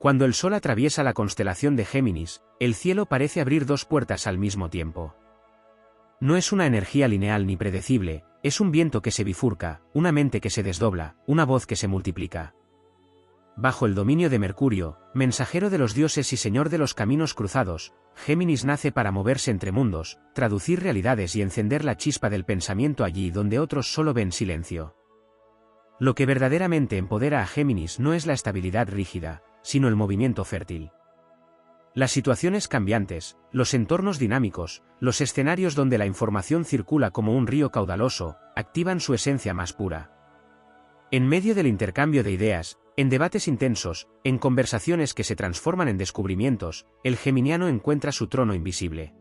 Cuando el Sol atraviesa la constelación de Géminis, el cielo parece abrir dos puertas al mismo tiempo. No es una energía lineal ni predecible, es un viento que se bifurca, una mente que se desdobla, una voz que se multiplica. Bajo el dominio de Mercurio, mensajero de los dioses y señor de los caminos cruzados, Géminis nace para moverse entre mundos, traducir realidades y encender la chispa del pensamiento allí donde otros solo ven silencio. Lo que verdaderamente empodera a Géminis no es la estabilidad rígida, sino el movimiento fértil. Las situaciones cambiantes, los entornos dinámicos, los escenarios donde la información circula como un río caudaloso, activan su esencia más pura. En medio del intercambio de ideas, en debates intensos, en conversaciones que se transforman en descubrimientos, el geminiano encuentra su trono invisible.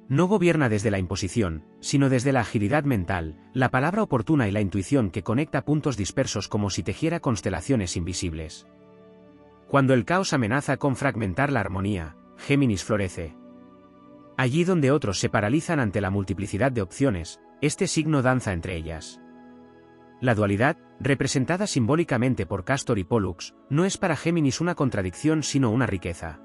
No gobierna desde la imposición, sino desde la agilidad mental, la palabra oportuna y la intuición que conecta puntos dispersos como si tejiera constelaciones invisibles. Cuando el caos amenaza con fragmentar la armonía, Géminis florece. Allí donde otros se paralizan ante la multiplicidad de opciones, este signo danza entre ellas. La dualidad, representada simbólicamente por Castor y Pólux, no es para Géminis una contradicción sino una riqueza.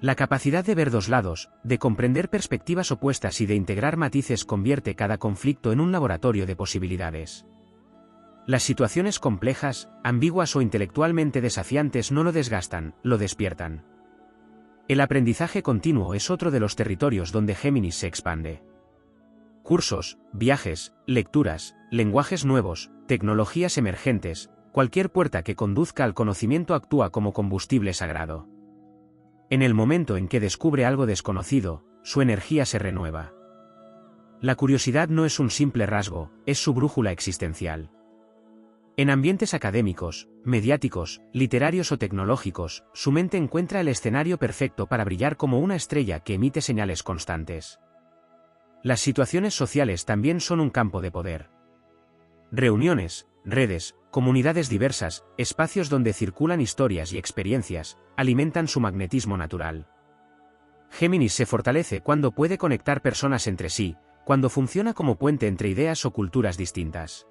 La capacidad de ver dos lados, de comprender perspectivas opuestas y de integrar matices convierte cada conflicto en un laboratorio de posibilidades. Las situaciones complejas, ambiguas o intelectualmente desafiantes no lo desgastan, lo despiertan. El aprendizaje continuo es otro de los territorios donde Géminis se expande. Cursos, viajes, lecturas, lenguajes nuevos, tecnologías emergentes, cualquier puerta que conduzca al conocimiento actúa como combustible sagrado. En el momento en que descubre algo desconocido, su energía se renueva. La curiosidad no es un simple rasgo, es su brújula existencial. En ambientes académicos, mediáticos, literarios o tecnológicos, su mente encuentra el escenario perfecto para brillar como una estrella que emite señales constantes. Las situaciones sociales también son un campo de poder. Reuniones, redes, comunidades diversas, espacios donde circulan historias y experiencias, alimentan su magnetismo natural. Géminis se fortalece cuando puede conectar personas entre sí, cuando funciona como puente entre ideas o culturas distintas.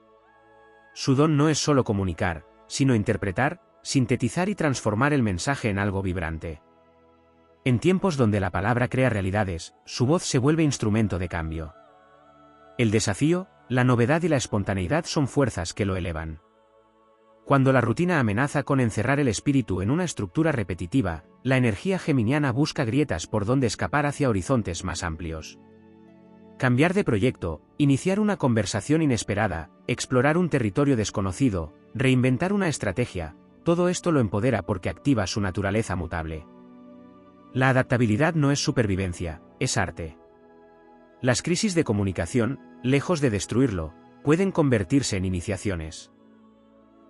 Su don no es solo comunicar, sino interpretar, sintetizar y transformar el mensaje en algo vibrante. En tiempos donde la palabra crea realidades, su voz se vuelve instrumento de cambio. El desafío, la novedad y la espontaneidad son fuerzas que lo elevan. Cuando la rutina amenaza con encerrar el espíritu en una estructura repetitiva, la energía geminiana busca grietas por donde escapar hacia horizontes más amplios. Cambiar de proyecto, iniciar una conversación inesperada, explorar un territorio desconocido, reinventar una estrategia, todo esto lo empodera porque activa su naturaleza mutable. La adaptabilidad no es supervivencia, es arte. Las crisis de comunicación, lejos de destruirlo, pueden convertirse en iniciaciones.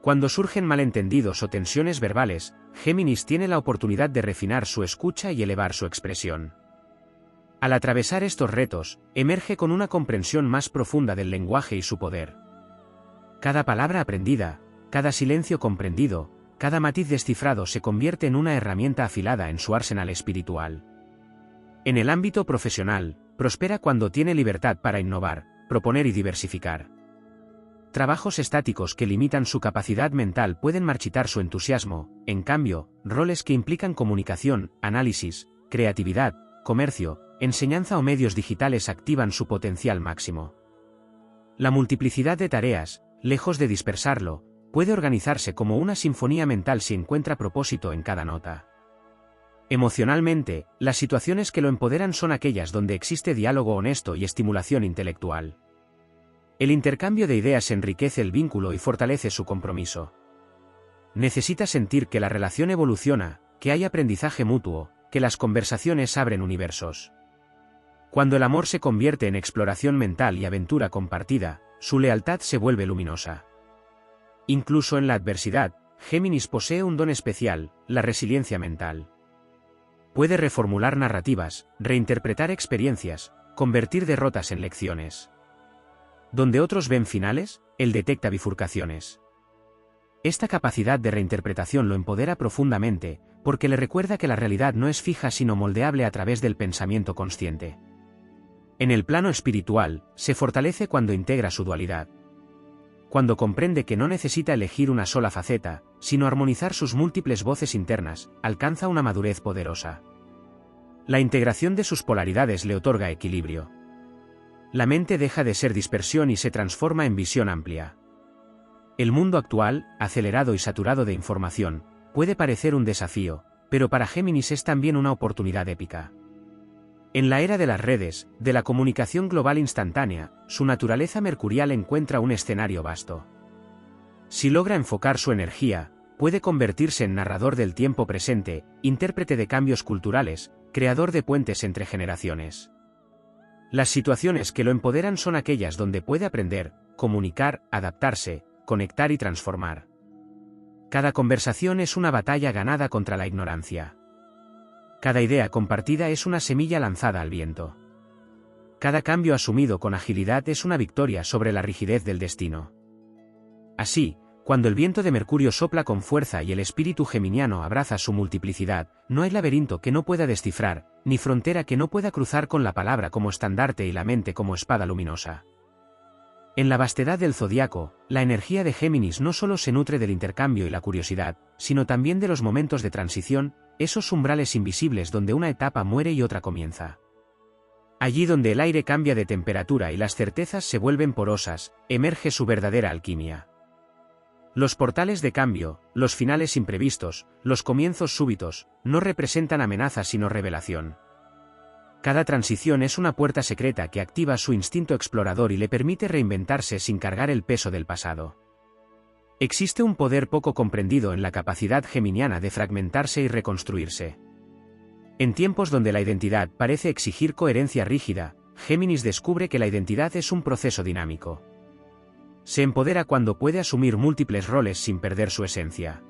Cuando surgen malentendidos o tensiones verbales, Géminis tiene la oportunidad de refinar su escucha y elevar su expresión. Al atravesar estos retos, emerge con una comprensión más profunda del lenguaje y su poder. Cada palabra aprendida, cada silencio comprendido, cada matiz descifrado se convierte en una herramienta afilada en su arsenal espiritual. En el ámbito profesional, prospera cuando tiene libertad para innovar, proponer y diversificar. Trabajos estáticos que limitan su capacidad mental pueden marchitar su entusiasmo, en cambio, roles que implican comunicación, análisis, creatividad, comercio, enseñanza o medios digitales activan su potencial máximo. La multiplicidad de tareas, lejos de dispersarlo, puede organizarse como una sinfonía mental si encuentra propósito en cada nota. Emocionalmente, las situaciones que lo empoderan son aquellas donde existe diálogo honesto y estimulación intelectual. El intercambio de ideas enriquece el vínculo y fortalece su compromiso. Necesita sentir que la relación evoluciona, que hay aprendizaje mutuo, que las conversaciones abren universos. Cuando el amor se convierte en exploración mental y aventura compartida, su lealtad se vuelve luminosa. Incluso en la adversidad, Géminis posee un don especial, la resiliencia mental. Puede reformular narrativas, reinterpretar experiencias, convertir derrotas en lecciones. Donde otros ven finales, él detecta bifurcaciones. Esta capacidad de reinterpretación lo empodera profundamente, porque le recuerda que la realidad no es fija sino moldeable a través del pensamiento consciente. En el plano espiritual, se fortalece cuando integra su dualidad. Cuando comprende que no necesita elegir una sola faceta, sino armonizar sus múltiples voces internas, alcanza una madurez poderosa. La integración de sus polaridades le otorga equilibrio. La mente deja de ser dispersión y se transforma en visión amplia. El mundo actual, acelerado y saturado de información, puede parecer un desafío, pero para Géminis es también una oportunidad épica. En la era de las redes, de la comunicación global instantánea, su naturaleza mercurial encuentra un escenario vasto. Si logra enfocar su energía, puede convertirse en narrador del tiempo presente, intérprete de cambios culturales, creador de puentes entre generaciones. Las situaciones que lo empoderan son aquellas donde puede aprender, comunicar, adaptarse, conectar y transformar. Cada conversación es una batalla ganada contra la ignorancia. Cada idea compartida es una semilla lanzada al viento. Cada cambio asumido con agilidad es una victoria sobre la rigidez del destino. Así, cuando el viento de Mercurio sopla con fuerza y el espíritu geminiano abraza su multiplicidad, no hay laberinto que no pueda descifrar, ni frontera que no pueda cruzar con la palabra como estandarte y la mente como espada luminosa. En la vastedad del zodiaco, la energía de Géminis no solo se nutre del intercambio y la curiosidad, sino también de los momentos de transición, esos umbrales invisibles donde una etapa muere y otra comienza. Allí donde el aire cambia de temperatura y las certezas se vuelven porosas, emerge su verdadera alquimia. Los portales de cambio, los finales imprevistos, los comienzos súbitos, no representan amenaza sino revelación. Cada transición es una puerta secreta que activa su instinto explorador y le permite reinventarse sin cargar el peso del pasado. Existe un poder poco comprendido en la capacidad geminiana de fragmentarse y reconstruirse. En tiempos donde la identidad parece exigir coherencia rígida, Géminis descubre que la identidad es un proceso dinámico. Se empodera cuando puede asumir múltiples roles sin perder su esencia.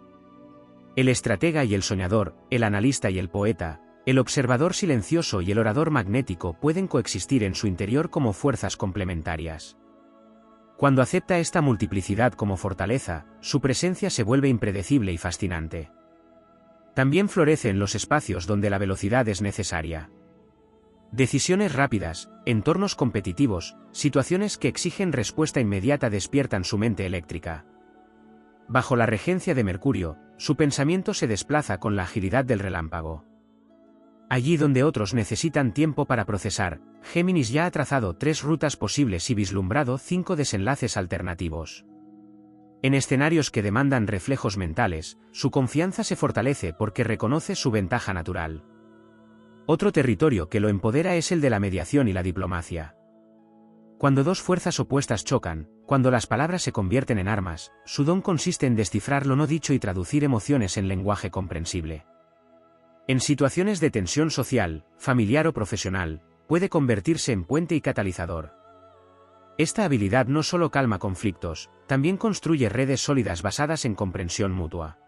El estratega y el soñador, el analista y el poeta, el observador silencioso y el orador magnético pueden coexistir en su interior como fuerzas complementarias. Cuando acepta esta multiplicidad como fortaleza, su presencia se vuelve impredecible y fascinante. También florece en los espacios donde la velocidad es necesaria. Decisiones rápidas, entornos competitivos, situaciones que exigen respuesta inmediata despiertan su mente eléctrica. Bajo la regencia de Mercurio, su pensamiento se desplaza con la agilidad del relámpago. Allí donde otros necesitan tiempo para procesar, Géminis ya ha trazado 3 rutas posibles y vislumbrado 5 desenlaces alternativos. En escenarios que demandan reflejos mentales, su confianza se fortalece porque reconoce su ventaja natural. Otro territorio que lo empodera es el de la mediación y la diplomacia. Cuando dos fuerzas opuestas chocan, cuando las palabras se convierten en armas, su don consiste en descifrar lo no dicho y traducir emociones en lenguaje comprensible. En situaciones de tensión social, familiar o profesional, puede convertirse en puente y catalizador. Esta habilidad no solo calma conflictos, también construye redes sólidas basadas en comprensión mutua.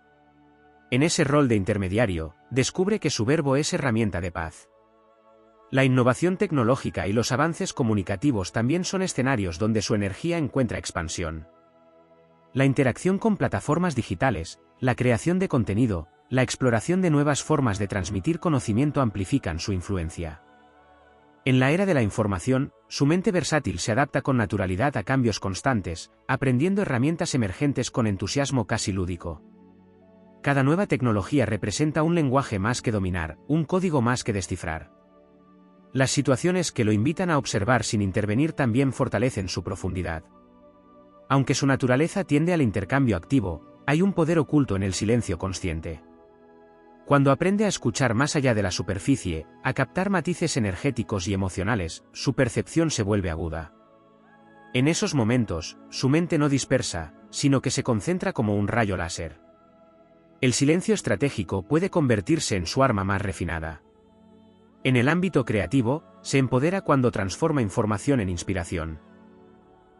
En ese rol de intermediario, descubre que su verbo es herramienta de paz. La innovación tecnológica y los avances comunicativos también son escenarios donde su energía encuentra expansión. La interacción con plataformas digitales, la creación de contenido, la exploración de nuevas formas de transmitir conocimiento amplifican su influencia. En la era de la información, su mente versátil se adapta con naturalidad a cambios constantes, aprendiendo herramientas emergentes con entusiasmo casi lúdico. Cada nueva tecnología representa un lenguaje más que dominar, un código más que descifrar. Las situaciones que lo invitan a observar sin intervenir también fortalecen su profundidad. Aunque su naturaleza tiende al intercambio activo, hay un poder oculto en el silencio consciente. Cuando aprende a escuchar más allá de la superficie, a captar matices energéticos y emocionales, su percepción se vuelve aguda. En esos momentos, su mente no dispersa, sino que se concentra como un rayo láser. El silencio estratégico puede convertirse en su arma más refinada. En el ámbito creativo, se empodera cuando transforma información en inspiración.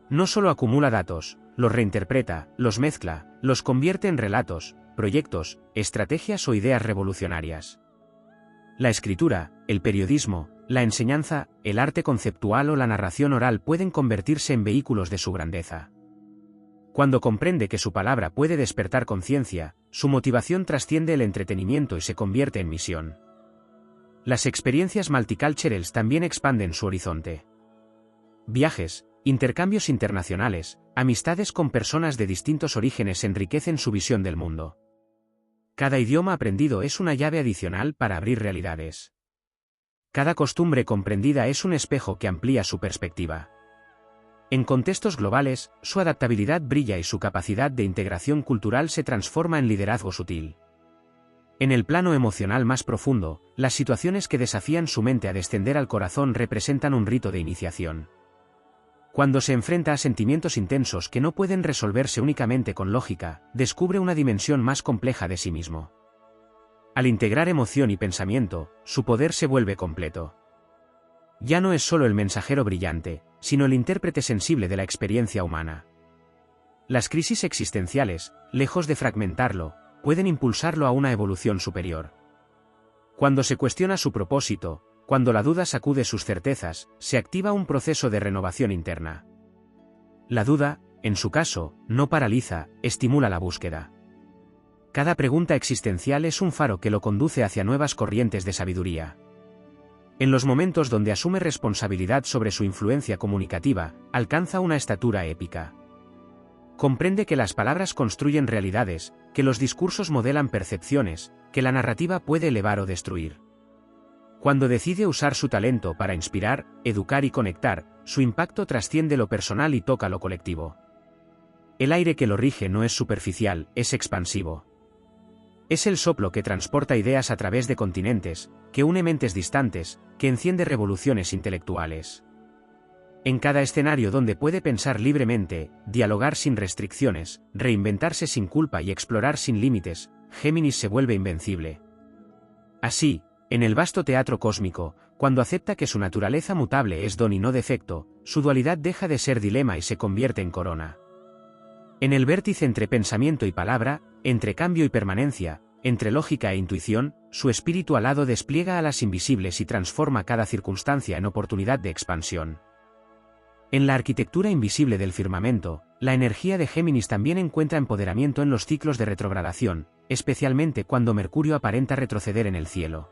No solo acumula datos, los reinterpreta, los mezcla, los convierte en relatos, proyectos, estrategias o ideas revolucionarias. La escritura, el periodismo, la enseñanza, el arte conceptual o la narración oral pueden convertirse en vehículos de su grandeza. Cuando comprende que su palabra puede despertar conciencia, su motivación trasciende el entretenimiento y se convierte en misión. Las experiencias multiculturales también expanden su horizonte. Viajes, intercambios internacionales, Amistades con personas de distintos orígenes enriquecen su visión del mundo. Cada idioma aprendido es una llave adicional para abrir realidades. Cada costumbre comprendida es un espejo que amplía su perspectiva. En contextos globales, su adaptabilidad brilla y su capacidad de integración cultural se transforma en liderazgo sutil. En el plano emocional más profundo, las situaciones que desafían su mente a descender al corazón representan un rito de iniciación. Cuando se enfrenta a sentimientos intensos que no pueden resolverse únicamente con lógica, descubre una dimensión más compleja de sí mismo. Al integrar emoción y pensamiento, su poder se vuelve completo. Ya no es solo el mensajero brillante, sino el intérprete sensible de la experiencia humana. Las crisis existenciales, lejos de fragmentarlo, pueden impulsarlo a una evolución superior. Cuando se cuestiona su propósito, cuando la duda sacude sus certezas, se activa un proceso de renovación interna. La duda, en su caso, no paraliza, estimula la búsqueda. Cada pregunta existencial es un faro que lo conduce hacia nuevas corrientes de sabiduría. En los momentos donde asume responsabilidad sobre su influencia comunicativa, alcanza una estatura épica. Comprende que las palabras construyen realidades, que los discursos modelan percepciones, que la narrativa puede elevar o destruir. Cuando decide usar su talento para inspirar, educar y conectar, su impacto trasciende lo personal y toca lo colectivo. El aire que lo rige no es superficial, es expansivo. Es el soplo que transporta ideas a través de continentes, que une mentes distantes, que enciende revoluciones intelectuales. En cada escenario donde puede pensar libremente, dialogar sin restricciones, reinventarse sin culpa y explorar sin límites, Géminis se vuelve invencible. Así, en el vasto teatro cósmico, cuando acepta que su naturaleza mutable es don y no defecto, su dualidad deja de ser dilema y se convierte en corona. En el vértice entre pensamiento y palabra, entre cambio y permanencia, entre lógica e intuición, su espíritu alado despliega alas invisibles y transforma cada circunstancia en oportunidad de expansión. En la arquitectura invisible del firmamento, la energía de Géminis también encuentra empoderamiento en los ciclos de retrogradación, especialmente cuando Mercurio aparenta retroceder en el cielo.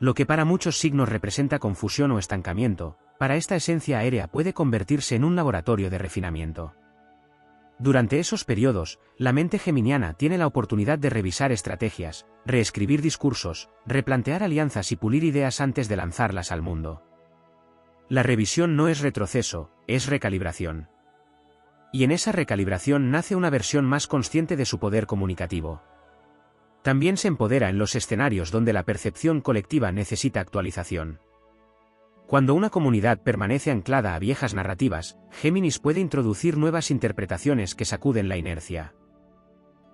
Lo que para muchos signos representa confusión o estancamiento, para esta esencia aérea puede convertirse en un laboratorio de refinamiento. Durante esos periodos, la mente geminiana tiene la oportunidad de revisar estrategias, reescribir discursos, replantear alianzas y pulir ideas antes de lanzarlas al mundo. La revisión no es retroceso, es recalibración. Y en esa recalibración nace una versión más consciente de su poder comunicativo. También se empodera en los escenarios donde la percepción colectiva necesita actualización. Cuando una comunidad permanece anclada a viejas narrativas, Géminis puede introducir nuevas interpretaciones que sacuden la inercia.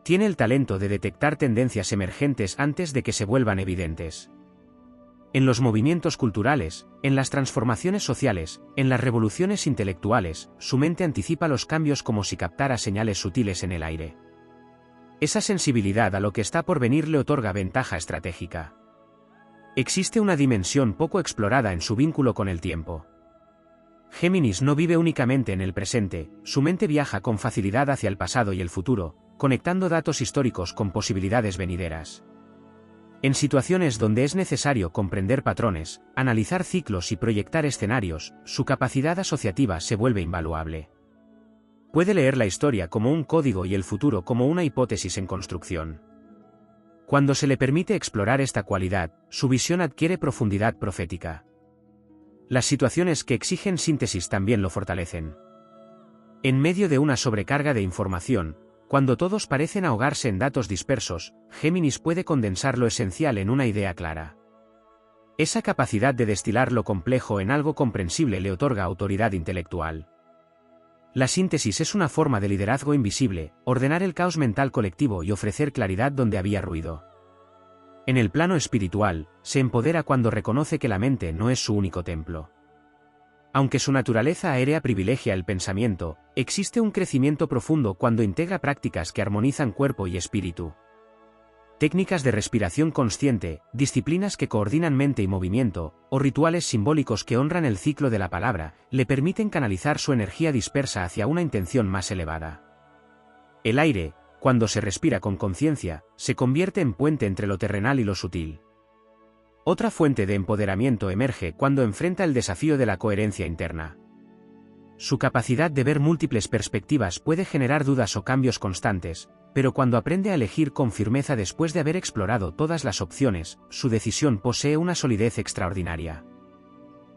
Tiene el talento de detectar tendencias emergentes antes de que se vuelvan evidentes. En los movimientos culturales, en las transformaciones sociales, en las revoluciones intelectuales, su mente anticipa los cambios como si captara señales sutiles en el aire. Esa sensibilidad a lo que está por venir le otorga ventaja estratégica. Existe una dimensión poco explorada en su vínculo con el tiempo. Géminis no vive únicamente en el presente, su mente viaja con facilidad hacia el pasado y el futuro, conectando datos históricos con posibilidades venideras. En situaciones donde es necesario comprender patrones, analizar ciclos y proyectar escenarios, su capacidad asociativa se vuelve invaluable. Puede leer la historia como un código y el futuro como una hipótesis en construcción. Cuando se le permite explorar esta cualidad, su visión adquiere profundidad profética. Las situaciones que exigen síntesis también lo fortalecen. En medio de una sobrecarga de información, cuando todos parecen ahogarse en datos dispersos, Géminis puede condensar lo esencial en una idea clara. Esa capacidad de destilar lo complejo en algo comprensible le otorga autoridad intelectual. La síntesis es una forma de liderazgo invisible, ordenar el caos mental colectivo y ofrecer claridad donde había ruido. En el plano espiritual, se empodera cuando reconoce que la mente no es su único templo. Aunque su naturaleza aérea privilegia el pensamiento, existe un crecimiento profundo cuando integra prácticas que armonizan cuerpo y espíritu. Técnicas de respiración consciente, disciplinas que coordinan mente y movimiento, o rituales simbólicos que honran el ciclo de la palabra, le permiten canalizar su energía dispersa hacia una intención más elevada. El aire, cuando se respira con conciencia, se convierte en puente entre lo terrenal y lo sutil. Otra fuente de empoderamiento emerge cuando enfrenta el desafío de la coherencia interna. Su capacidad de ver múltiples perspectivas puede generar dudas o cambios constantes, pero cuando aprende a elegir con firmeza después de haber explorado todas las opciones, su decisión posee una solidez extraordinaria.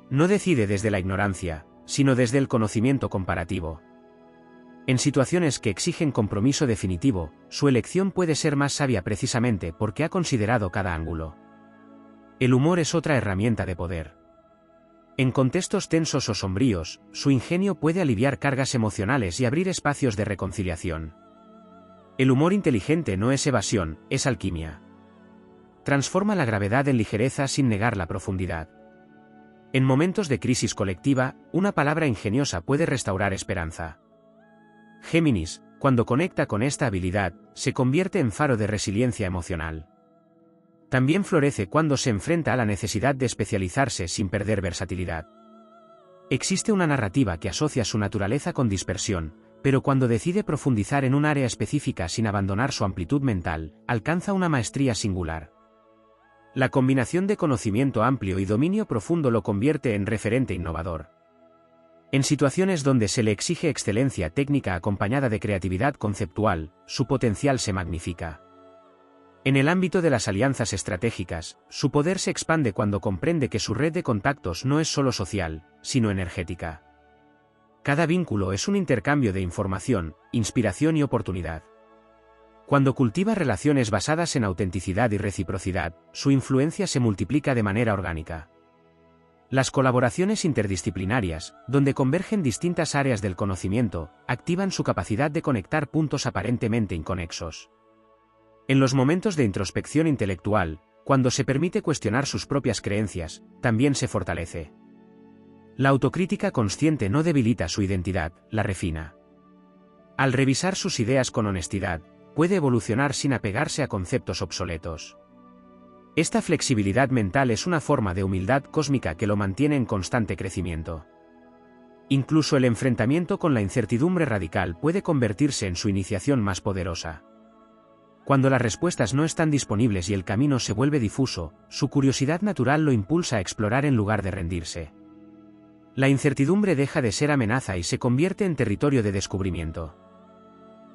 No decide desde la ignorancia, sino desde el conocimiento comparativo. En situaciones que exigen compromiso definitivo, su elección puede ser más sabia precisamente porque ha considerado cada ángulo. El humor es otra herramienta de poder. En contextos tensos o sombríos, su ingenio puede aliviar cargas emocionales y abrir espacios de reconciliación. El humor inteligente no es evasión, es alquimia. Transforma la gravedad en ligereza sin negar la profundidad. En momentos de crisis colectiva, una palabra ingeniosa puede restaurar esperanza. Géminis, cuando conecta con esta habilidad, se convierte en faro de resiliencia emocional. También florece cuando se enfrenta a la necesidad de especializarse sin perder versatilidad. Existe una narrativa que asocia su naturaleza con dispersión, pero cuando decide profundizar en un área específica sin abandonar su amplitud mental, alcanza una maestría singular. La combinación de conocimiento amplio y dominio profundo lo convierte en referente innovador. En situaciones donde se le exige excelencia técnica acompañada de creatividad conceptual, su potencial se magnifica. En el ámbito de las alianzas estratégicas, su poder se expande cuando comprende que su red de contactos no es solo social, sino energética. Cada vínculo es un intercambio de información, inspiración y oportunidad. Cuando cultiva relaciones basadas en autenticidad y reciprocidad, su influencia se multiplica de manera orgánica. Las colaboraciones interdisciplinarias, donde convergen distintas áreas del conocimiento, activan su capacidad de conectar puntos aparentemente inconexos. En los momentos de introspección intelectual, cuando se permite cuestionar sus propias creencias, también se fortalece. La autocrítica consciente no debilita su identidad, la refina. Al revisar sus ideas con honestidad, puede evolucionar sin apegarse a conceptos obsoletos. Esta flexibilidad mental es una forma de humildad cósmica que lo mantiene en constante crecimiento. Incluso el enfrentamiento con la incertidumbre radical puede convertirse en su iniciación más poderosa. Cuando las respuestas no están disponibles y el camino se vuelve difuso, su curiosidad natural lo impulsa a explorar en lugar de rendirse. La incertidumbre deja de ser amenaza y se convierte en territorio de descubrimiento.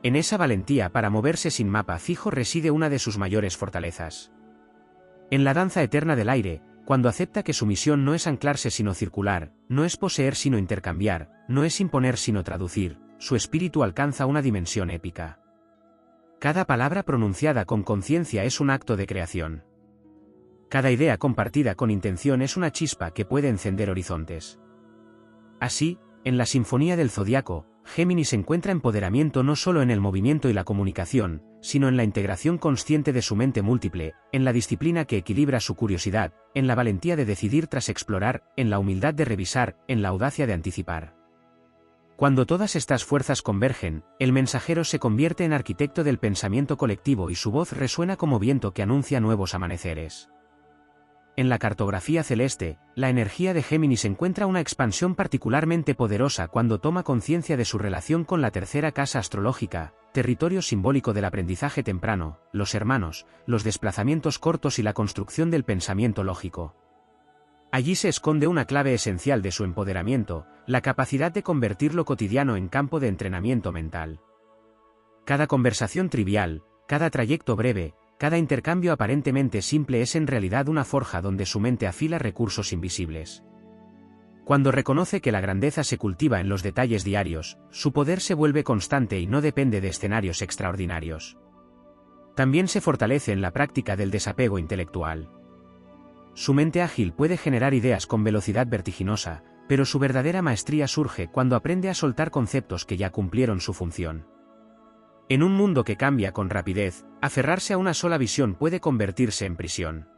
En esa valentía para moverse sin mapa fijo reside una de sus mayores fortalezas. En la danza eterna del aire, cuando acepta que su misión no es anclarse sino circular, no es poseer sino intercambiar, no es imponer sino traducir, su espíritu alcanza una dimensión épica. Cada palabra pronunciada con conciencia es un acto de creación. Cada idea compartida con intención es una chispa que puede encender horizontes. Así, en la Sinfonía del Zodiaco, Géminis encuentra empoderamiento no solo en el movimiento y la comunicación, sino en la integración consciente de su mente múltiple, en la disciplina que equilibra su curiosidad, en la valentía de decidir tras explorar, en la humildad de revisar, en la audacia de anticipar. Cuando todas estas fuerzas convergen, el mensajero se convierte en arquitecto del pensamiento colectivo y su voz resuena como viento que anuncia nuevos amaneceres. En la cartografía celeste, la energía de Géminis encuentra una expansión particularmente poderosa cuando toma conciencia de su relación con la tercera casa astrológica, territorio simbólico del aprendizaje temprano, los hermanos, los desplazamientos cortos y la construcción del pensamiento lógico. Allí se esconde una clave esencial de su empoderamiento, la capacidad de convertir lo cotidiano en campo de entrenamiento mental. Cada conversación trivial, cada trayecto breve, cada intercambio aparentemente simple es en realidad una forja donde su mente afila recursos invisibles. Cuando reconoce que la grandeza se cultiva en los detalles diarios, su poder se vuelve constante y no depende de escenarios extraordinarios. También se fortalece en la práctica del desapego intelectual. Su mente ágil puede generar ideas con velocidad vertiginosa, pero su verdadera maestría surge cuando aprende a soltar conceptos que ya cumplieron su función. En un mundo que cambia con rapidez, aferrarse a una sola visión puede convertirse en prisión.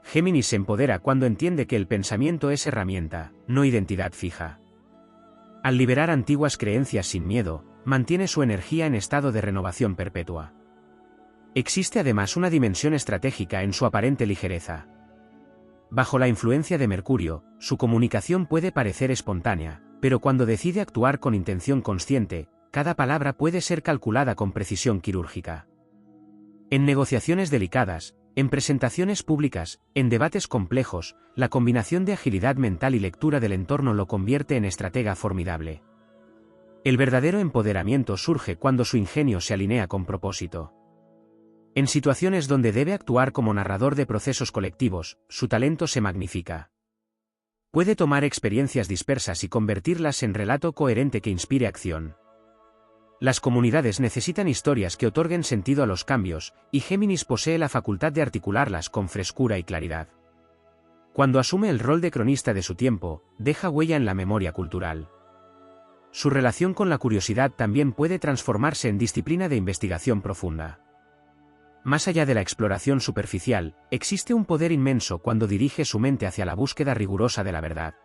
Géminis se empodera cuando entiende que el pensamiento es herramienta, no identidad fija. Al liberar antiguas creencias sin miedo, mantiene su energía en estado de renovación perpetua. Existe además una dimensión estratégica en su aparente ligereza. Bajo la influencia de Mercurio, su comunicación puede parecer espontánea, pero cuando decide actuar con intención consciente, cada palabra puede ser calculada con precisión quirúrgica. En negociaciones delicadas, En presentaciones públicas, en debates complejos, la combinación de agilidad mental y lectura del entorno lo convierte en estratega formidable. El verdadero empoderamiento surge cuando su ingenio se alinea con propósito. En situaciones donde debe actuar como narrador de procesos colectivos, su talento se magnifica. Puede tomar experiencias dispersas y convertirlas en relato coherente que inspire acción. Las comunidades necesitan historias que otorguen sentido a los cambios, y Géminis posee la facultad de articularlas con frescura y claridad. Cuando asume el rol de cronista de su tiempo, deja huella en la memoria cultural. Su relación con la curiosidad también puede transformarse en disciplina de investigación profunda. Más allá de la exploración superficial, existe un poder inmenso cuando dirige su mente hacia la búsqueda rigurosa de la verdad.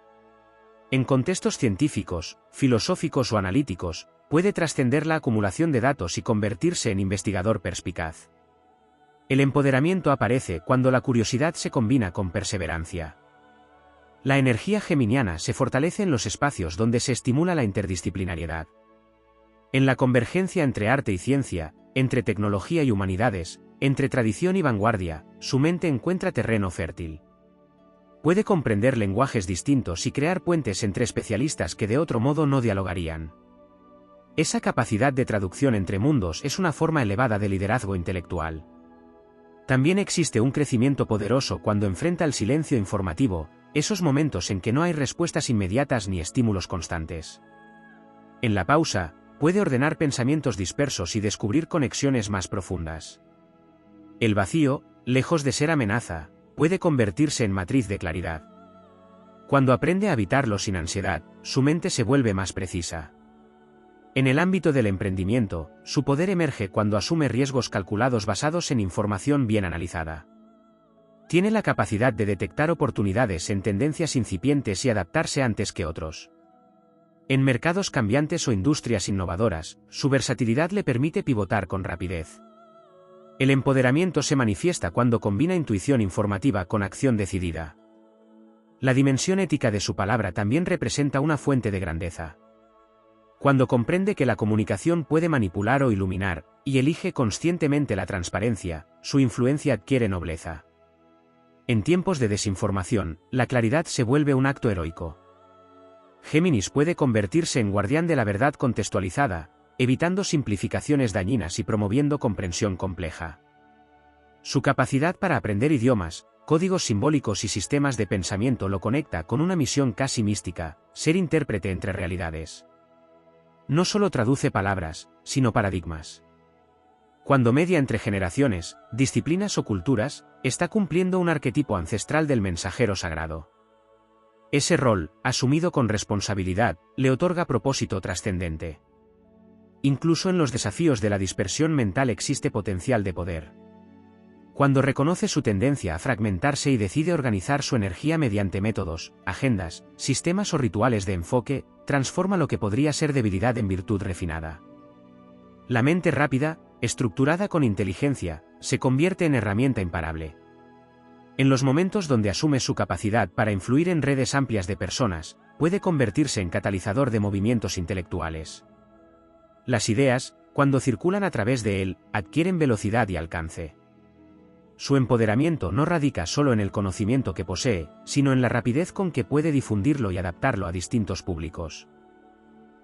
En contextos científicos, filosóficos o analíticos, puede trascender la acumulación de datos y convertirse en investigador perspicaz. El empoderamiento aparece cuando la curiosidad se combina con perseverancia. La energía geminiana se fortalece en los espacios donde se estimula la interdisciplinariedad. En la convergencia entre arte y ciencia, entre tecnología y humanidades, entre tradición y vanguardia, su mente encuentra terreno fértil. Puede comprender lenguajes distintos y crear puentes entre especialistas que de otro modo no dialogarían. Esa capacidad de traducción entre mundos es una forma elevada de liderazgo intelectual. También existe un crecimiento poderoso cuando enfrenta el silencio informativo, esos momentos en que no hay respuestas inmediatas ni estímulos constantes. En la pausa, puede ordenar pensamientos dispersos y descubrir conexiones más profundas. El vacío, lejos de ser amenaza, puede convertirse en matriz de claridad. Cuando aprende a habitarlo sin ansiedad, su mente se vuelve más precisa. En el ámbito del emprendimiento, su poder emerge cuando asume riesgos calculados basados en información bien analizada. Tiene la capacidad de detectar oportunidades en tendencias incipientes y adaptarse antes que otros. En mercados cambiantes o industrias innovadoras, su versatilidad le permite pivotar con rapidez. El empoderamiento se manifiesta cuando combina intuición informativa con acción decidida. La dimensión ética de su palabra también representa una fuente de grandeza. Cuando comprende que la comunicación puede manipular o iluminar, y elige conscientemente la transparencia, su influencia adquiere nobleza. En tiempos de desinformación, la claridad se vuelve un acto heroico. Géminis puede convertirse en guardián de la verdad contextualizada, evitando simplificaciones dañinas y promoviendo comprensión compleja. Su capacidad para aprender idiomas, códigos simbólicos y sistemas de pensamiento lo conecta con una misión casi mística, ser intérprete entre realidades. No solo traduce palabras, sino paradigmas. Cuando media entre generaciones, disciplinas o culturas, está cumpliendo un arquetipo ancestral del mensajero sagrado. Ese rol, asumido con responsabilidad, le otorga propósito trascendente. Incluso en los desafíos de la dispersión mental existe potencial de poder. Cuando reconoce su tendencia a fragmentarse y decide organizar su energía mediante métodos, agendas, sistemas o rituales de enfoque, transforma lo que podría ser debilidad en virtud refinada. La mente rápida, estructurada con inteligencia, se convierte en herramienta imparable. En los momentos donde asume su capacidad para influir en redes amplias de personas, puede convertirse en catalizador de movimientos intelectuales. Las ideas, cuando circulan a través de él, adquieren velocidad y alcance. Su empoderamiento no radica solo en el conocimiento que posee, sino en la rapidez con que puede difundirlo y adaptarlo a distintos públicos.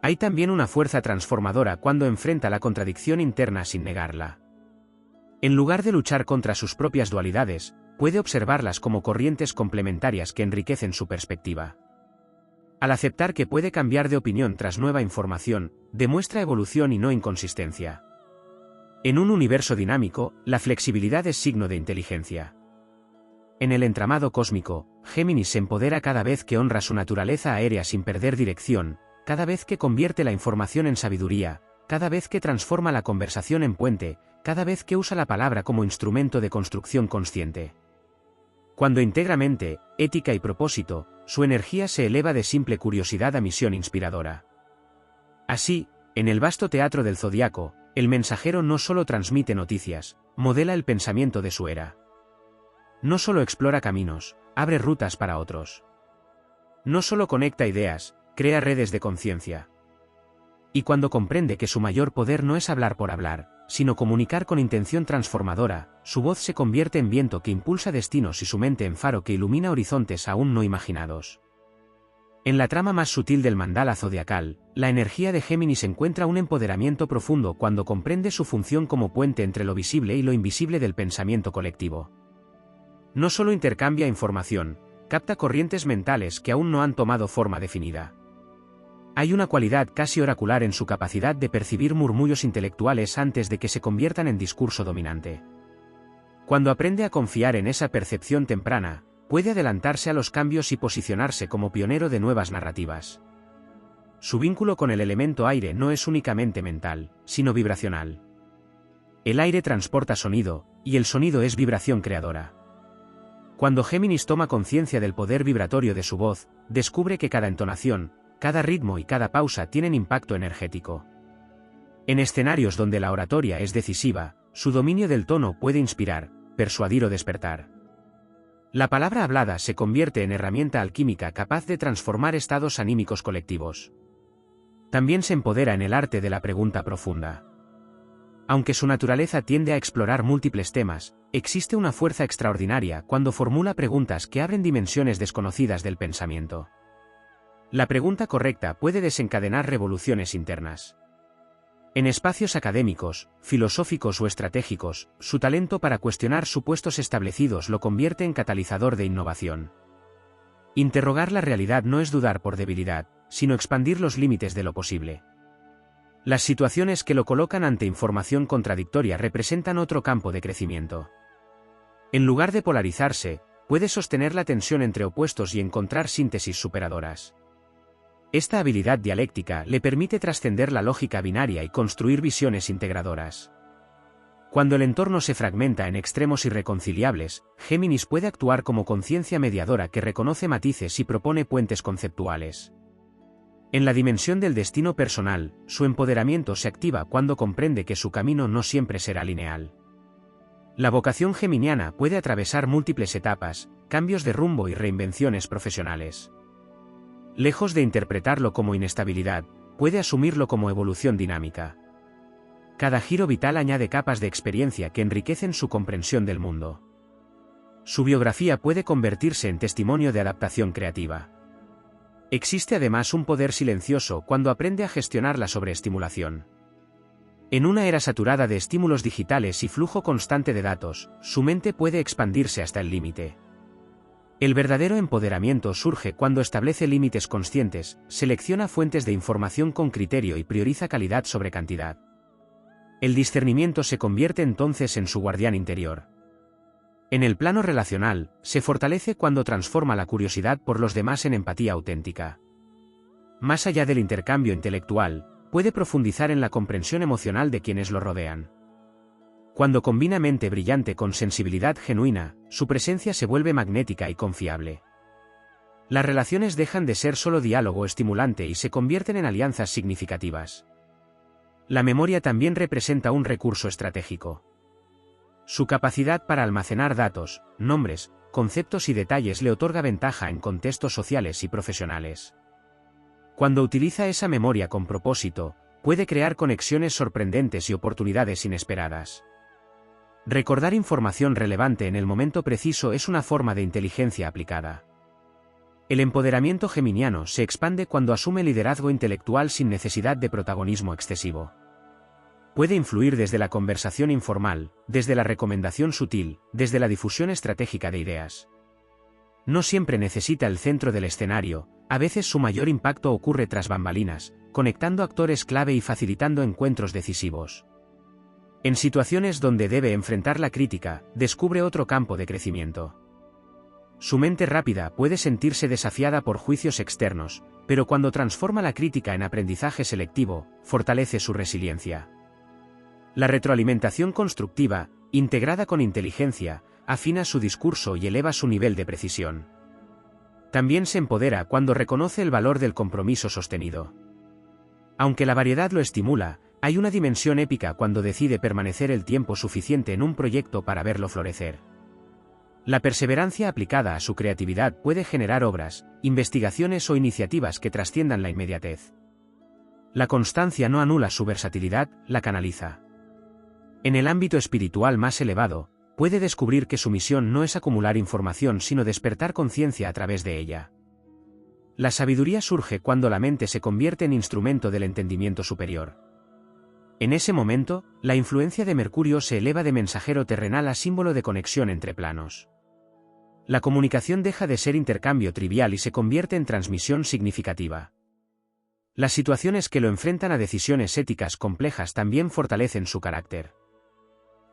Hay también una fuerza transformadora cuando enfrenta la contradicción interna sin negarla. En lugar de luchar contra sus propias dualidades, puede observarlas como corrientes complementarias que enriquecen su perspectiva. Al aceptar que puede cambiar de opinión tras nueva información, demuestra evolución y no inconsistencia. En un universo dinámico, la flexibilidad es signo de inteligencia. En el entramado cósmico, Géminis se empodera cada vez que honra su naturaleza aérea sin perder dirección, cada vez que convierte la información en sabiduría, cada vez que transforma la conversación en puente, cada vez que usa la palabra como instrumento de construcción consciente. Cuando integra mente, ética y propósito, su energía se eleva de simple curiosidad a misión inspiradora. Así, en el vasto teatro del zodiaco, el mensajero no solo transmite noticias, modela el pensamiento de su era. No solo explora caminos, abre rutas para otros. No solo conecta ideas, crea redes de conciencia. Y cuando comprende que su mayor poder no es hablar por hablar, sino comunicar con intención transformadora. Su voz se convierte en viento que impulsa destinos y su mente en faro que ilumina horizontes aún no imaginados. En la trama más sutil del mandala zodiacal, la energía de Géminis encuentra un empoderamiento profundo cuando comprende su función como puente entre lo visible y lo invisible del pensamiento colectivo. No solo intercambia información, capta corrientes mentales que aún no han tomado forma definida. Hay una cualidad casi oracular en su capacidad de percibir murmullos intelectuales antes de que se conviertan en discurso dominante. Cuando aprende a confiar en esa percepción temprana, puede adelantarse a los cambios y posicionarse como pionero de nuevas narrativas. Su vínculo con el elemento aire no es únicamente mental, sino vibracional. El aire transporta sonido, y el sonido es vibración creadora. Cuando Géminis toma conciencia del poder vibratorio de su voz, descubre que cada entonación, cada ritmo y cada pausa tienen impacto energético. En escenarios donde la oratoria es decisiva, su dominio del tono puede inspirar, persuadir o despertar. La palabra hablada se convierte en herramienta alquímica capaz de transformar estados anímicos colectivos. También se empodera en el arte de la pregunta profunda. Aunque su naturaleza tiende a explorar múltiples temas, existe una fuerza extraordinaria cuando formula preguntas que abren dimensiones desconocidas del pensamiento. La pregunta correcta puede desencadenar revoluciones internas. En espacios académicos, filosóficos o estratégicos, su talento para cuestionar supuestos establecidos lo convierte en catalizador de innovación. Interrogar la realidad no es dudar por debilidad, sino expandir los límites de lo posible. Las situaciones que lo colocan ante información contradictoria representan otro campo de crecimiento. En lugar de polarizarse, puede sostener la tensión entre opuestos y encontrar síntesis superadoras. Esta habilidad dialéctica le permite trascender la lógica binaria y construir visiones integradoras. Cuando el entorno se fragmenta en extremos irreconciliables, Géminis puede actuar como conciencia mediadora que reconoce matices y propone puentes conceptuales. En la dimensión del destino personal, su empoderamiento se activa cuando comprende que su camino no siempre será lineal. La vocación geminiana puede atravesar múltiples etapas, cambios de rumbo y reinvenciones profesionales. Lejos de interpretarlo como inestabilidad, puede asumirlo como evolución dinámica. Cada giro vital añade capas de experiencia que enriquecen su comprensión del mundo. Su biografía puede convertirse en testimonio de adaptación creativa. Existe además un poder silencioso cuando aprende a gestionar la sobreestimulación. En una era saturada de estímulos digitales y flujo constante de datos, su mente puede expandirse hasta el límite. El verdadero empoderamiento surge cuando establece límites conscientes, selecciona fuentes de información con criterio y prioriza calidad sobre cantidad. El discernimiento se convierte entonces en su guardián interior. En el plano relacional, se fortalece cuando transforma la curiosidad por los demás en empatía auténtica. Más allá del intercambio intelectual, puede profundizar en la comprensión emocional de quienes lo rodean. Cuando combina mente brillante con sensibilidad genuina, su presencia se vuelve magnética y confiable. Las relaciones dejan de ser solo diálogo estimulante y se convierten en alianzas significativas. La memoria también representa un recurso estratégico. Su capacidad para almacenar datos, nombres, conceptos y detalles le otorga ventaja en contextos sociales y profesionales. Cuando utiliza esa memoria con propósito, puede crear conexiones sorprendentes y oportunidades inesperadas. Recordar información relevante en el momento preciso es una forma de inteligencia aplicada. El empoderamiento geminiano se expande cuando asume liderazgo intelectual sin necesidad de protagonismo excesivo. Puede influir desde la conversación informal, desde la recomendación sutil, desde la difusión estratégica de ideas. No siempre necesita el centro del escenario, a veces su mayor impacto ocurre tras bambalinas, conectando actores clave y facilitando encuentros decisivos. En situaciones donde debe enfrentar la crítica, descubre otro campo de crecimiento. Su mente rápida puede sentirse desafiada por juicios externos, pero cuando transforma la crítica en aprendizaje selectivo, fortalece su resiliencia. La retroalimentación constructiva, integrada con inteligencia, afina su discurso y eleva su nivel de precisión. También se empodera cuando reconoce el valor del compromiso sostenido. Aunque la variedad lo estimula, hay una dimensión épica cuando decide permanecer el tiempo suficiente en un proyecto para verlo florecer. La perseverancia aplicada a su creatividad puede generar obras, investigaciones o iniciativas que trasciendan la inmediatez. La constancia no anula su versatilidad, la canaliza. En el ámbito espiritual más elevado, puede descubrir que su misión no es acumular información sino despertar conciencia a través de ella. La sabiduría surge cuando la mente se convierte en instrumento del entendimiento superior. En ese momento, la influencia de Mercurio se eleva de mensajero terrenal a símbolo de conexión entre planos. La comunicación deja de ser intercambio trivial y se convierte en transmisión significativa. Las situaciones que lo enfrentan a decisiones éticas complejas también fortalecen su carácter.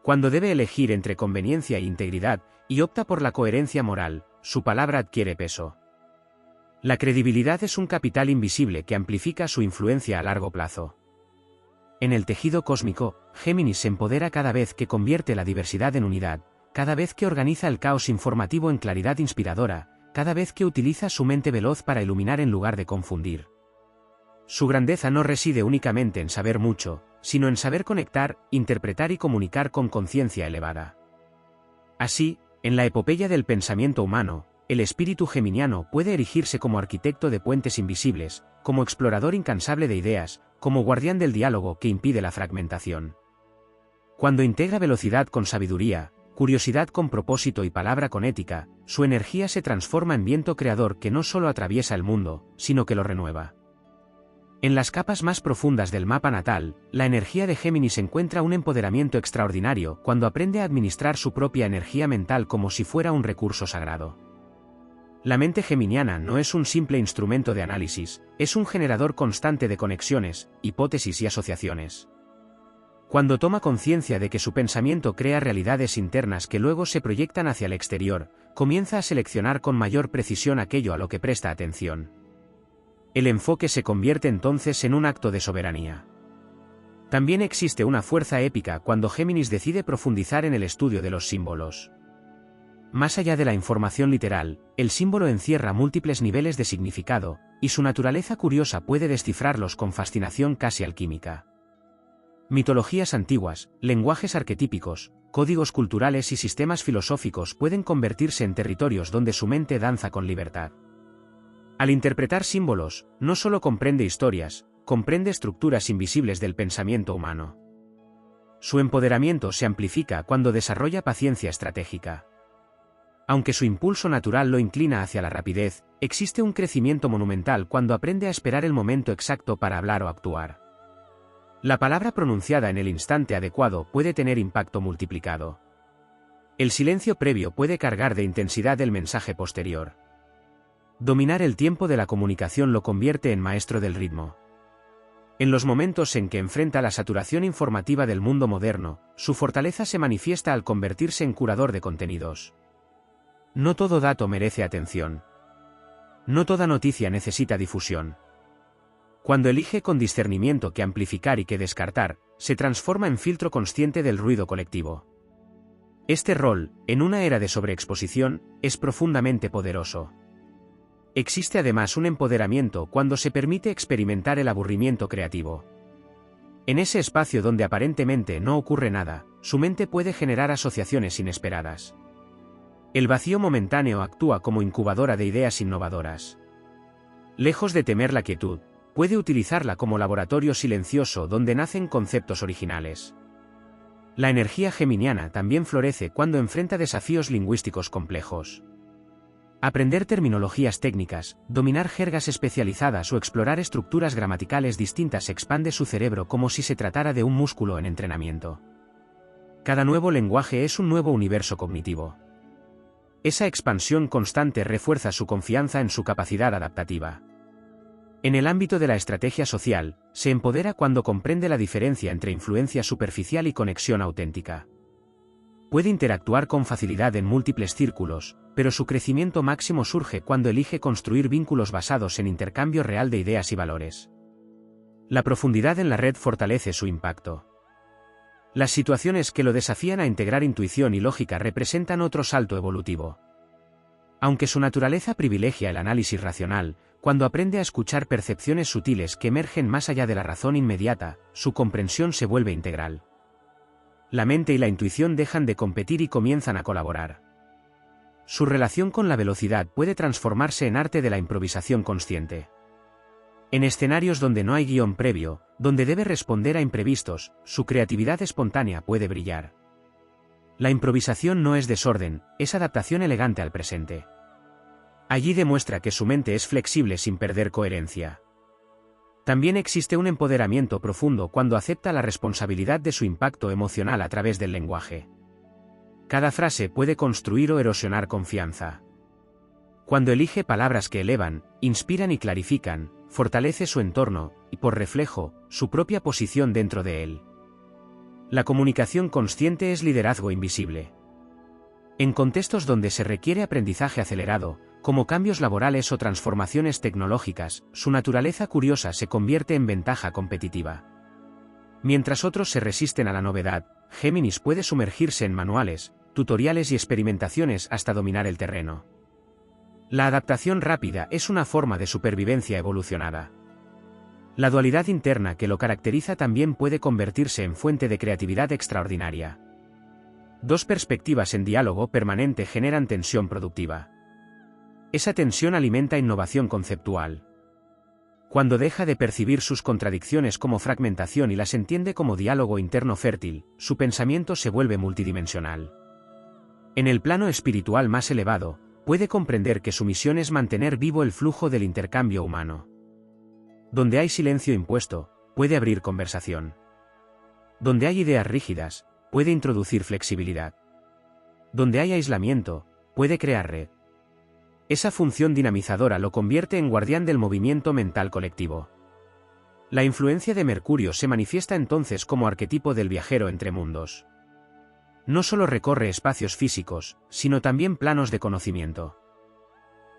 Cuando debe elegir entre conveniencia e integridad, y opta por la coherencia moral, su palabra adquiere peso. La credibilidad es un capital invisible que amplifica su influencia a largo plazo. En el tejido cósmico, Géminis se empodera cada vez que convierte la diversidad en unidad, cada vez que organiza el caos informativo en claridad inspiradora, cada vez que utiliza su mente veloz para iluminar en lugar de confundir. Su grandeza no reside únicamente en saber mucho, sino en saber conectar, interpretar y comunicar con conciencia elevada. Así, en la epopeya del pensamiento humano, el espíritu geminiano puede erigirse como arquitecto de puentes invisibles, como explorador incansable de ideas, como guardián del diálogo que impide la fragmentación. Cuando integra velocidad con sabiduría, curiosidad con propósito y palabra con ética, su energía se transforma en viento creador que no solo atraviesa el mundo, sino que lo renueva. En las capas más profundas del mapa natal, la energía de Géminis encuentra un empoderamiento extraordinario cuando aprende a administrar su propia energía mental como si fuera un recurso sagrado. La mente geminiana no es un simple instrumento de análisis, es un generador constante de conexiones, hipótesis y asociaciones. Cuando toma conciencia de que su pensamiento crea realidades internas que luego se proyectan hacia el exterior, comienza a seleccionar con mayor precisión aquello a lo que presta atención. El enfoque se convierte entonces en un acto de soberanía. También existe una fuerza épica cuando Géminis decide profundizar en el estudio de los símbolos. Más allá de la información literal, el símbolo encierra múltiples niveles de significado, y su naturaleza curiosa puede descifrarlos con fascinación casi alquímica. Mitologías antiguas, lenguajes arquetípicos, códigos culturales y sistemas filosóficos pueden convertirse en territorios donde su mente danza con libertad. Al interpretar símbolos, no solo comprende historias, comprende estructuras invisibles del pensamiento humano. Su empoderamiento se amplifica cuando desarrolla paciencia estratégica. Aunque su impulso natural lo inclina hacia la rapidez, existe un crecimiento monumental cuando aprende a esperar el momento exacto para hablar o actuar. La palabra pronunciada en el instante adecuado puede tener impacto multiplicado. El silencio previo puede cargar de intensidad el mensaje posterior. Dominar el tiempo de la comunicación lo convierte en maestro del ritmo. En los momentos en que enfrenta la saturación informativa del mundo moderno, su fortaleza se manifiesta al convertirse en curador de contenidos. No todo dato merece atención. No toda noticia necesita difusión. Cuando elige con discernimiento qué amplificar y qué descartar, se transforma en filtro consciente del ruido colectivo. Este rol, en una era de sobreexposición, es profundamente poderoso. Existe además un empoderamiento cuando se permite experimentar el aburrimiento creativo. En ese espacio donde aparentemente no ocurre nada, su mente puede generar asociaciones inesperadas. El vacío momentáneo actúa como incubadora de ideas innovadoras. Lejos de temer la quietud, puede utilizarla como laboratorio silencioso donde nacen conceptos originales. La energía geminiana también florece cuando enfrenta desafíos lingüísticos complejos. Aprender terminologías técnicas, dominar jergas especializadas o explorar estructuras gramaticales distintas expande su cerebro como si se tratara de un músculo en entrenamiento. Cada nuevo lenguaje es un nuevo universo cognitivo. Esa expansión constante refuerza su confianza en su capacidad adaptativa. En el ámbito de la estrategia social, se empodera cuando comprende la diferencia entre influencia superficial y conexión auténtica. Puede interactuar con facilidad en múltiples círculos, pero su crecimiento máximo surge cuando elige construir vínculos basados en intercambio real de ideas y valores. La profundidad en la red fortalece su impacto. Las situaciones que lo desafían a integrar intuición y lógica representan otro salto evolutivo. Aunque su naturaleza privilegia el análisis racional, cuando aprende a escuchar percepciones sutiles que emergen más allá de la razón inmediata, su comprensión se vuelve integral. La mente y la intuición dejan de competir y comienzan a colaborar. Su relación con la velocidad puede transformarse en arte de la improvisación consciente. En escenarios donde no hay guión previo, donde debe responder a imprevistos, su creatividad espontánea puede brillar. La improvisación no es desorden, es adaptación elegante al presente. Allí demuestra que su mente es flexible sin perder coherencia. También existe un empoderamiento profundo cuando acepta la responsabilidad de su impacto emocional a través del lenguaje. Cada frase puede construir o erosionar confianza. Cuando elige palabras que elevan, inspiran y clarifican, fortalece su entorno, y por reflejo, su propia posición dentro de él. La comunicación consciente es liderazgo invisible. En contextos donde se requiere aprendizaje acelerado, como cambios laborales o transformaciones tecnológicas, su naturaleza curiosa se convierte en ventaja competitiva. Mientras otros se resisten a la novedad, Géminis puede sumergirse en manuales, tutoriales y experimentaciones hasta dominar el terreno. La adaptación rápida es una forma de supervivencia evolucionada. La dualidad interna que lo caracteriza también puede convertirse en fuente de creatividad extraordinaria. Dos perspectivas en diálogo permanente generan tensión productiva. Esa tensión alimenta innovación conceptual. Cuando deja de percibir sus contradicciones como fragmentación y las entiende como diálogo interno fértil, su pensamiento se vuelve multidimensional. En el plano espiritual más elevado, puede comprender que su misión es mantener vivo el flujo del intercambio humano. Donde hay silencio impuesto, puede abrir conversación. Donde hay ideas rígidas, puede introducir flexibilidad. Donde hay aislamiento, puede crear red. Esa función dinamizadora lo convierte en guardián del movimiento mental colectivo. La influencia de Mercurio se manifiesta entonces como arquetipo del viajero entre mundos. No solo recorre espacios físicos, sino también planos de conocimiento.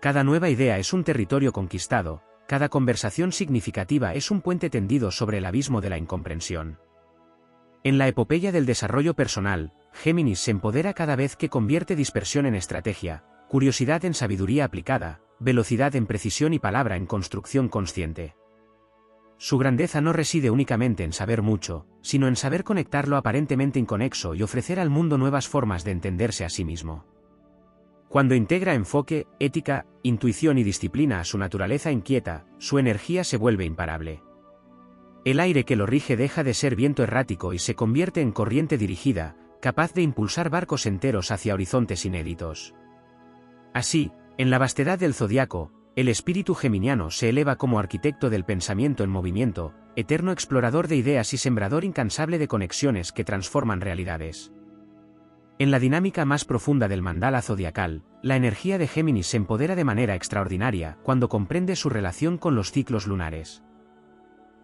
Cada nueva idea es un territorio conquistado, cada conversación significativa es un puente tendido sobre el abismo de la incomprensión. En la epopeya del desarrollo personal, Géminis se empodera cada vez que convierte dispersión en estrategia, curiosidad en sabiduría aplicada, velocidad en precisión y palabra en construcción consciente. Su grandeza no reside únicamente en saber mucho, sino en saber conectar lo aparentemente inconexo y ofrecer al mundo nuevas formas de entenderse a sí mismo. Cuando integra enfoque, ética, intuición y disciplina a su naturaleza inquieta, su energía se vuelve imparable. El aire que lo rige deja de ser viento errático y se convierte en corriente dirigida, capaz de impulsar barcos enteros hacia horizontes inéditos. Así, en la vastedad del zodiaco, el espíritu geminiano se eleva como arquitecto del pensamiento en movimiento, eterno explorador de ideas y sembrador incansable de conexiones que transforman realidades. En la dinámica más profunda del mandala zodiacal, la energía de Géminis se empodera de manera extraordinaria cuando comprende su relación con los ciclos lunares.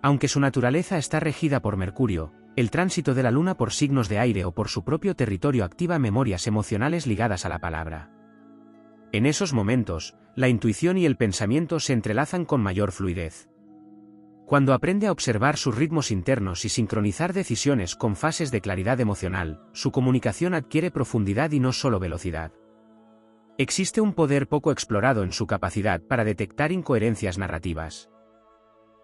Aunque su naturaleza está regida por Mercurio, el tránsito de la Luna por signos de aire o por su propio territorio activa memorias emocionales ligadas a la palabra. En esos momentos, la intuición y el pensamiento se entrelazan con mayor fluidez. Cuando aprende a observar sus ritmos internos y sincronizar decisiones con fases de claridad emocional, su comunicación adquiere profundidad y no solo velocidad. Existe un poder poco explorado en su capacidad para detectar incoherencias narrativas.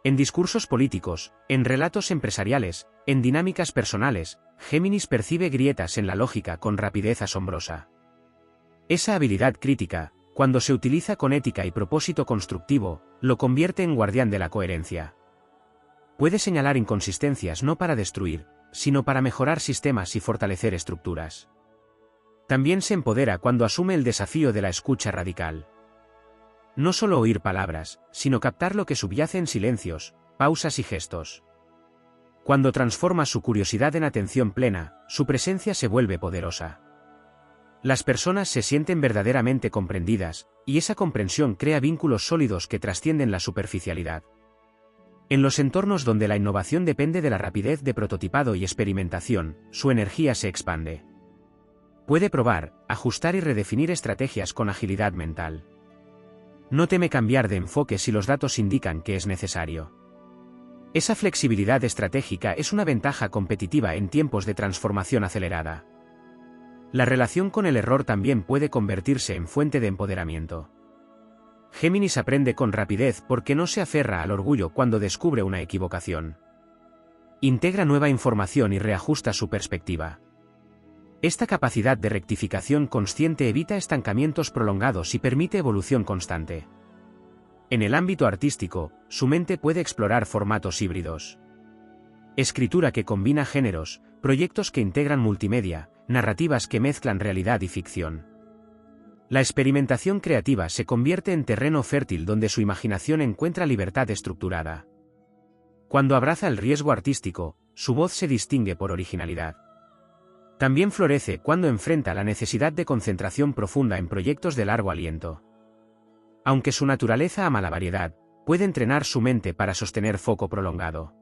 En discursos políticos, en relatos empresariales, en dinámicas personales, Géminis percibe grietas en la lógica con rapidez asombrosa. Esa habilidad crítica, cuando se utiliza con ética y propósito constructivo, lo convierte en guardián de la coherencia. Puede señalar inconsistencias no para destruir, sino para mejorar sistemas y fortalecer estructuras. También se empodera cuando asume el desafío de la escucha radical. No solo oír palabras, sino captar lo que subyace en silencios, pausas y gestos. Cuando transforma su curiosidad en atención plena, su presencia se vuelve poderosa. Las personas se sienten verdaderamente comprendidas, y esa comprensión crea vínculos sólidos que trascienden la superficialidad. En los entornos donde la innovación depende de la rapidez de prototipado y experimentación, su energía se expande. Puede probar, ajustar y redefinir estrategias con agilidad mental. No teme cambiar de enfoque si los datos indican que es necesario. Esa flexibilidad estratégica es una ventaja competitiva en tiempos de transformación acelerada. La relación con el error también puede convertirse en fuente de empoderamiento. Géminis aprende con rapidez porque no se aferra al orgullo cuando descubre una equivocación. Integra nueva información y reajusta su perspectiva. Esta capacidad de rectificación consciente evita estancamientos prolongados y permite evolución constante. En el ámbito artístico, su mente puede explorar formatos híbridos. Escritura que combina géneros, proyectos que integran multimedia, narrativas que mezclan realidad y ficción. La experimentación creativa se convierte en terreno fértil donde su imaginación encuentra libertad estructurada. Cuando abraza el riesgo artístico, su voz se distingue por originalidad. También florece cuando enfrenta la necesidad de concentración profunda en proyectos de largo aliento. Aunque su naturaleza ama la variedad, puede entrenar su mente para sostener foco prolongado.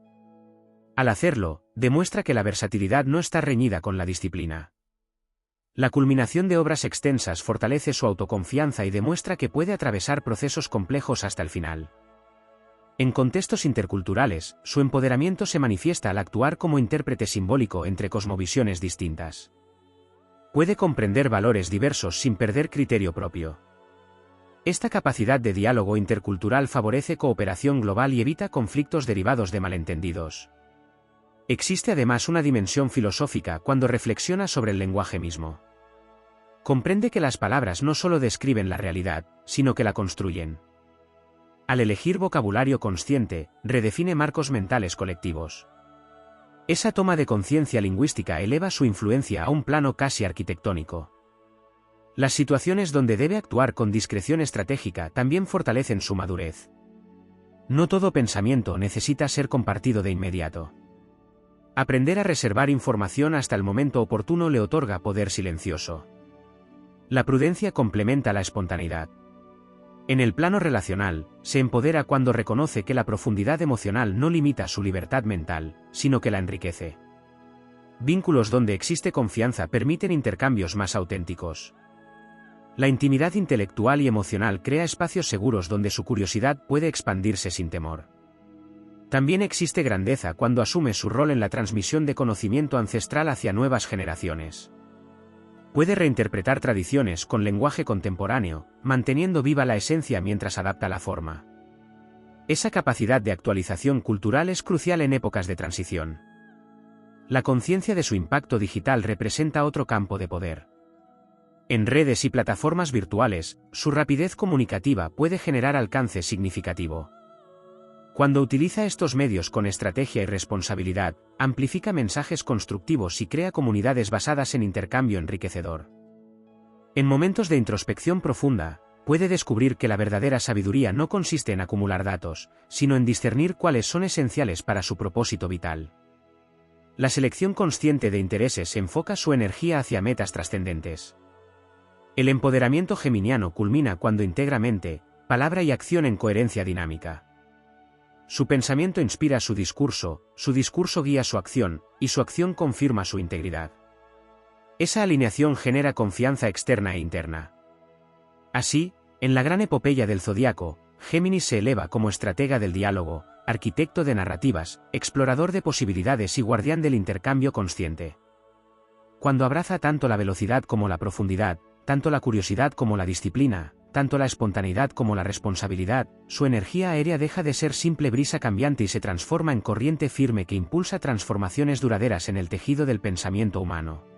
Al hacerlo, demuestra que la versatilidad no está reñida con la disciplina. La culminación de obras extensas fortalece su autoconfianza y demuestra que puede atravesar procesos complejos hasta el final. En contextos interculturales, su empoderamiento se manifiesta al actuar como intérprete simbólico entre cosmovisiones distintas. Puede comprender valores diversos sin perder criterio propio. Esta capacidad de diálogo intercultural favorece cooperación global y evita conflictos derivados de malentendidos. Existe además una dimensión filosófica cuando reflexiona sobre el lenguaje mismo. Comprende que las palabras no solo describen la realidad, sino que la construyen. Al elegir vocabulario consciente, redefine marcos mentales colectivos. Esa toma de conciencia lingüística eleva su influencia a un plano casi arquitectónico. Las situaciones donde debe actuar con discreción estratégica también fortalecen su madurez. No todo pensamiento necesita ser compartido de inmediato. Aprender a reservar información hasta el momento oportuno le otorga poder silencioso. La prudencia complementa la espontaneidad. En el plano relacional, se empodera cuando reconoce que la profundidad emocional no limita su libertad mental, sino que la enriquece. Vínculos donde existe confianza permiten intercambios más auténticos. La intimidad intelectual y emocional crea espacios seguros donde su curiosidad puede expandirse sin temor. También existe grandeza cuando asume su rol en la transmisión de conocimiento ancestral hacia nuevas generaciones. Puede reinterpretar tradiciones con lenguaje contemporáneo, manteniendo viva la esencia mientras adapta la forma. Esa capacidad de actualización cultural es crucial en épocas de transición. La conciencia de su impacto digital representa otro campo de poder. En redes y plataformas virtuales, su rapidez comunicativa puede generar alcance significativo. Cuando utiliza estos medios con estrategia y responsabilidad, amplifica mensajes constructivos y crea comunidades basadas en intercambio enriquecedor. En momentos de introspección profunda, puede descubrir que la verdadera sabiduría no consiste en acumular datos, sino en discernir cuáles son esenciales para su propósito vital. La selección consciente de intereses enfoca su energía hacia metas trascendentes. El empoderamiento geminiano culmina cuando integra mente, palabra y acción en coherencia dinámica. Su pensamiento inspira su discurso guía su acción, y su acción confirma su integridad. Esa alineación genera confianza externa e interna. Así, en la gran epopeya del zodiaco, Géminis se eleva como estratega del diálogo, arquitecto de narrativas, explorador de posibilidades y guardián del intercambio consciente. Cuando abraza tanto la velocidad como la profundidad, tanto la curiosidad como la disciplina, tanto la espontaneidad como la responsabilidad, su energía aérea deja de ser simple brisa cambiante y se transforma en corriente firme que impulsa transformaciones duraderas en el tejido del pensamiento humano.